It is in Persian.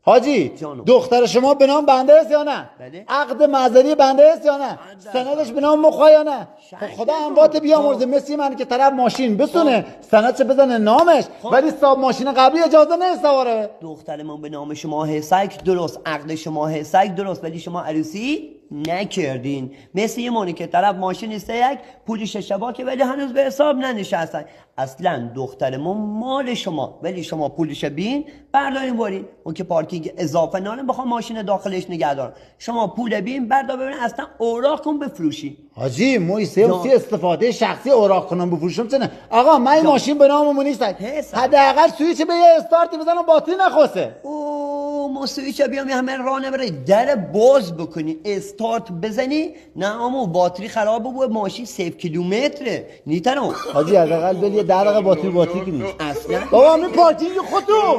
حاجی جانم. دختر شما به نام بنده است یا نه؟ بله. عقد معذری بنده است یا نه؟ سندش به نام مخا یا نه؟ خب خدا انبات بیامرزه مثل من که طرف ماشین بسونه سندش بزنه نامش ولی صاحب ماشین قبلی اجازه نه سواره. دخترمون به نام شما حسک درست، عقد شما حسک درست، ولی شما عروسی نکردین. مثل یه مونی که طرف ماشین است یک پولش اشتباه که ولی هنوز به حساب ننشستن. اصلا دخترمون مال شما ولی شما پولش بین بردارین برین. اون که پارکینگ اضافه نانه بخوام ماشین داخلش نگه دارن. شما پول بین بردار ببین اصلا اوراق کن بفروشی. حاجی مویسه سی استفاده شخصی اوراق کنم بفروشم چنه؟ آقا من این ماشین به ناممون نیست. حداقل سویچ به یه استارتی بزنم باتری نخواسته. او ما سویچ بیام همه راه نبره در باز بکنی استارت بزنی نه اما باتری خراب بود ماشین 3 کیلومتره نیتنو. حاجی حداقل بلی 10 دقیقه باتری کنی اصلا بابا همین پارکینگ خودتو